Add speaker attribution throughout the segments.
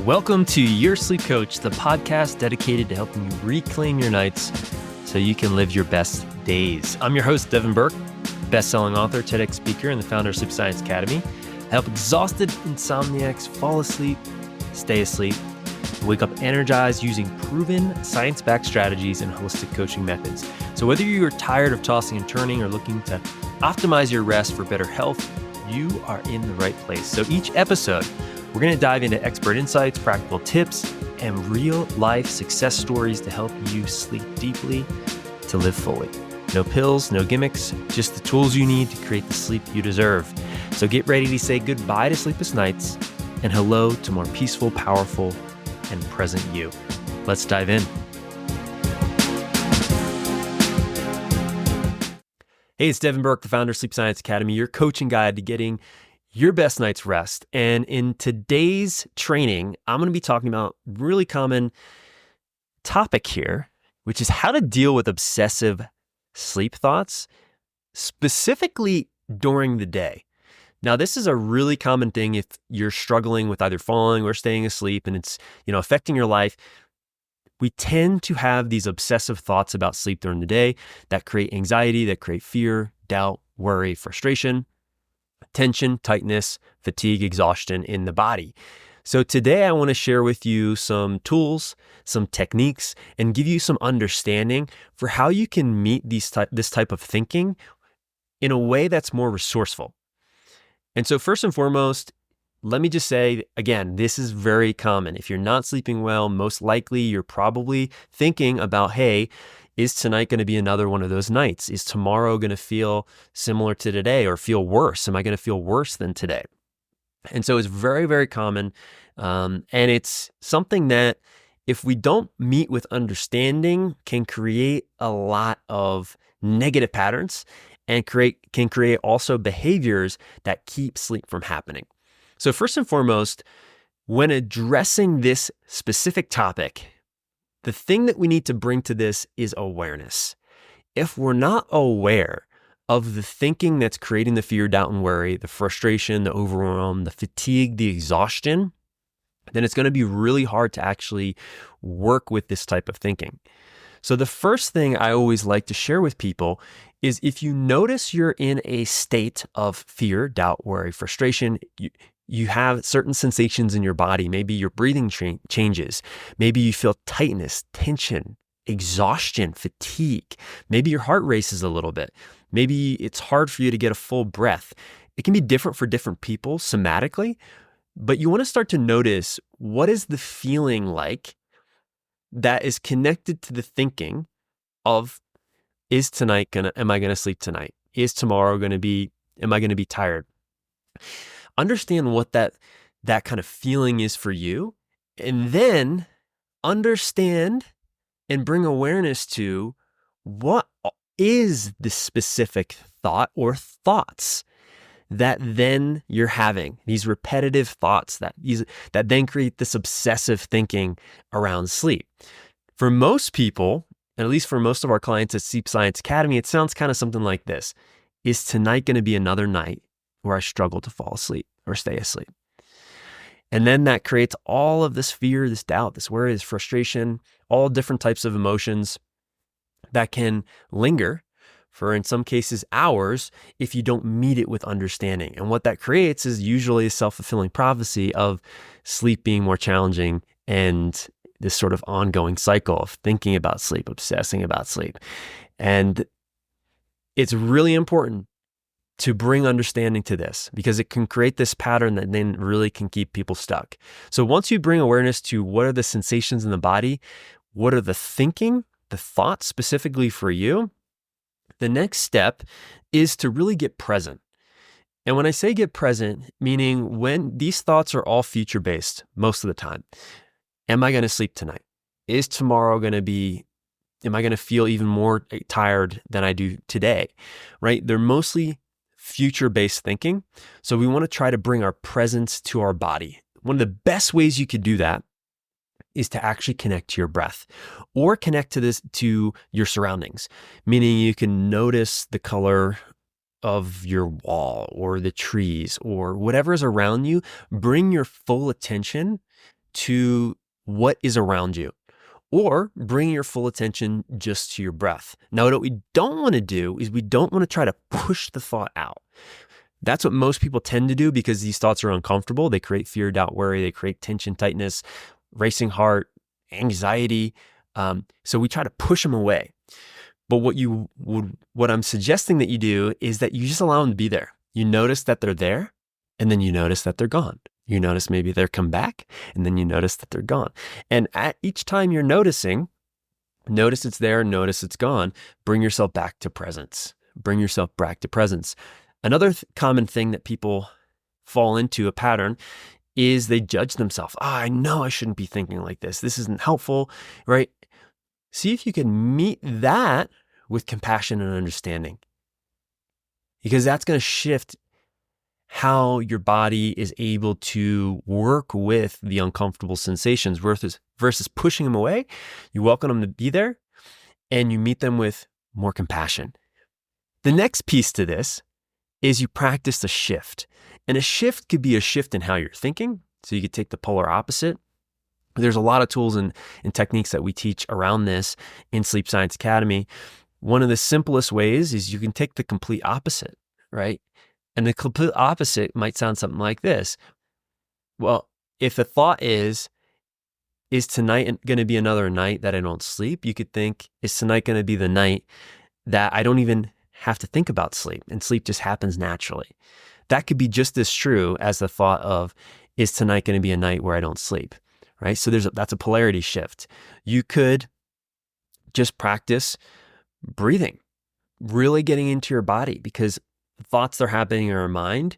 Speaker 1: Welcome to Your Sleep Coach, the podcast dedicated to helping you reclaim your nights so you can live your best days. I'm your host, Devin Burke, best-selling author, TEDx speaker, and the founder of Sleep Science Academy. I help exhausted insomniacs fall asleep, stay asleep, and wake up energized using proven science-backed strategies and holistic coaching methods. So whether you're tired of tossing and turning or looking to optimize your rest for better health, you are in the right place. So each episode, we're going to dive into expert insights, practical tips, and real-life success stories to help you sleep deeply to live fully. No pills, no gimmicks, just the tools you need to create the sleep you deserve. So get ready to say goodbye to sleepless nights and hello to more peaceful, powerful, and present you. Let's dive in. Hey, it's Devin Burke, the founder of Sleep Science Academy, your coaching guide to getting your best night's rest. And in today's training, I'm going to be talking about a really common topic here, which is how to deal with obsessive sleep thoughts, specifically during the day. Now, this is a really common thing if you're struggling with either falling or staying asleep and it's, affecting your life. We tend to have these obsessive thoughts about sleep during the day that create anxiety, that create fear, doubt, worry, frustration, tension, tightness, fatigue, exhaustion in the body. So today I want to share with you some tools, some techniques, and give you some understanding for how you can meet this type of thinking in a way that's more resourceful. And so first and foremost, let me just say, again, this is very common. If you're not sleeping well, most likely you're probably thinking about, hey, is tonight going to be another one of those nights? Is tomorrow going to feel similar to today or feel worse? Am I going to feel worse than today? And so it's very, very common. And it's something that if we don't meet with understanding can create a lot of negative patterns and can create also behaviors that keep sleep from happening. So first and foremost, when addressing this specific topic, the thing that we need to bring to this is awareness. If we're not aware of the thinking that's creating the fear, doubt, and worry, the frustration, the overwhelm, the fatigue, the exhaustion, then it's going to be really hard to actually work with this type of thinking. So the first thing I always like to share with people is if you notice you're in a state of fear, doubt, worry, frustration, you have certain sensations in your body. Maybe your breathing changes. Maybe you feel tightness, tension, exhaustion, fatigue. Maybe your heart races a little bit. Maybe it's hard for you to get a full breath. It can be different for different people somatically, but you want to start to notice what is the feeling like that is connected to the thinking of, am I going to sleep tonight? Is tomorrow am I going to be tired? Understand what that kind of feeling is for you, and then understand and bring awareness to what is the specific thought or thoughts that then you're having, these repetitive thoughts that then create this obsessive thinking around sleep. For most people, and at least for most of our clients at Sleep Science Academy, it sounds kind of something like this. Is tonight going to be another night where I struggle to fall asleep or stay asleep? And then that creates all of this fear, this doubt, this worry, this frustration, all different types of emotions that can linger for, in some cases, hours if you don't meet it with understanding. And what that creates is usually a self-fulfilling prophecy of sleep being more challenging and this sort of ongoing cycle of thinking about sleep, obsessing about sleep. And it's really important to bring understanding to this because it can create this pattern that then really can keep people stuck. So once you bring awareness to what are the sensations in the body, what are the thinking, the thoughts specifically for you, the next step is to really get present. And when I say get present, meaning when these thoughts are all future-based most of the time. Am I going to sleep tonight? Is tomorrow going to be, am I going to feel even more tired than I do today, right? They're mostly future-based thinking. So we want to try to bring our presence to our body. One of the best ways you could do that is to actually connect to your breath or connect to your surroundings, meaning you can notice the color of your wall or the trees or whatever is around you. Bring your full attention to what is around you, or bring your full attention just to your breath. Now, what we don't want to do is we don't want to try to push the thought out. That's what most people tend to do because these thoughts are uncomfortable. They create fear, doubt, worry. They create tension, tightness, racing heart, anxiety. So we try to push them away. But what I'm suggesting that you do is that you just allow them to be there. You notice that they're there, and then you notice that they're gone. You notice maybe they're come back, and then you notice that they're gone. And at each time you're noticing, notice it's there, notice it's gone, bring yourself back to presence. Bring yourself back to presence. Another common thing that people fall into, a pattern, is they judge themselves. I know I shouldn't be thinking like this. This isn't helpful, right? See if you can meet that with compassion and understanding, because that's going to shift how your body is able to work with the uncomfortable sensations versus pushing them away. You welcome them to be there and you meet them with more compassion. The next piece to this is you practice a shift. And a shift could be a shift in how you're thinking. So you could take the polar opposite. There's a lot of tools and techniques that we teach around this in Sleep Science Academy. One of the simplest ways is you can take the complete opposite, right? And the complete opposite might sound something like this. Well, if the thought is tonight going to be another night that I don't sleep? You could think, is tonight going to be the night that I don't even have to think about sleep and sleep just happens naturally? That could be just as true as the thought of, is tonight going to be a night where I don't sleep? Right? So that's a polarity shift. You could just practice breathing, really getting into your body, because the thoughts that are happening in our mind,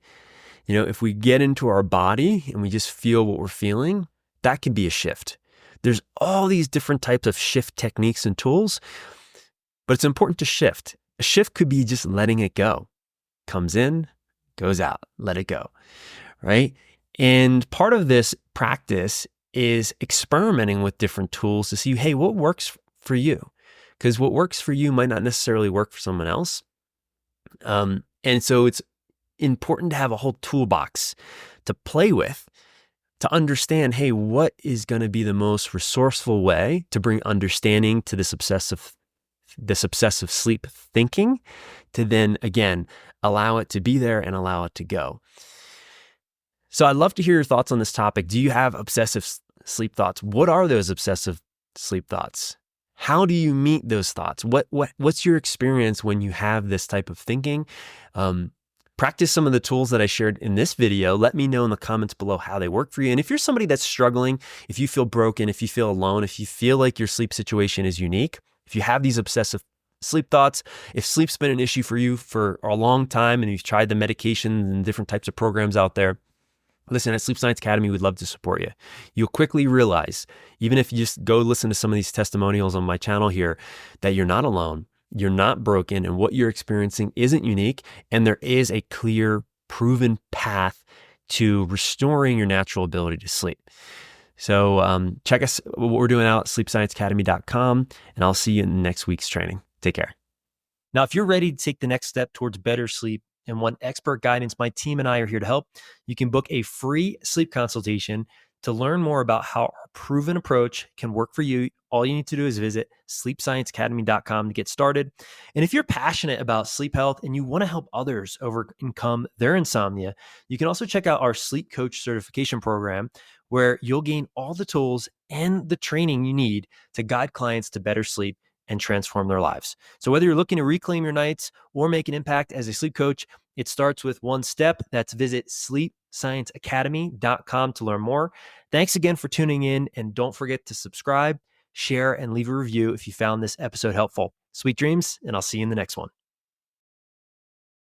Speaker 1: if we get into our body and we just feel what we're feeling, that could be a shift. There's all these different types of shift techniques and tools, but it's important to shift. A shift could be just letting it go. Comes in, goes out, let it go, right? And part of this practice is experimenting with different tools to see, hey, what works for you? Because what works for you might not necessarily work for someone else. And so it's important to have a whole toolbox to play with, to understand, hey, what is going to be the most resourceful way to bring understanding to this obsessive sleep thinking, to then, again, allow it to be there and allow it to go. So I'd love to hear your thoughts on this topic. Do you have obsessive sleep thoughts? What are those obsessive sleep thoughts? How do you meet those thoughts? What's your experience when you have this type of thinking? Practice some of the tools that I shared in this video. Let me know in the comments below how they work for you. And if you're somebody that's struggling, if you feel broken, if you feel alone, if you feel like your sleep situation is unique, if you have these obsessive sleep thoughts, if sleep's been an issue for you for a long time and you've tried the medications and different types of programs out there, listen, at Sleep Science Academy, we'd love to support you. You'll quickly realize, even if you just go listen to some of these testimonials on my channel here, that you're not alone, you're not broken, and what you're experiencing isn't unique, and there is a clear, proven path to restoring your natural ability to sleep. So check us, what we're doing out at sleepscienceacademy.com, and I'll see you in next week's training. Take care. Now, if you're ready to take the next step towards better sleep and want expert guidance, my team and I are here to help. You can book a free sleep consultation to learn more about how our proven approach can work for you. All you need to do is visit sleepscienceacademy.com to get started. And if you're passionate about sleep health and you want to help others overcome their insomnia, you can also check out our Sleep Coach certification program, where you'll gain all the tools and the training you need to guide clients to better sleep and transform their lives. So whether you're looking to reclaim your nights or make an impact as a sleep coach, it starts with one step. That's visit sleepscienceacademy.com to learn more. Thanks again for tuning in, and don't forget to subscribe, share, and leave a review if you found this episode helpful. Sweet dreams, and I'll see you in the next one.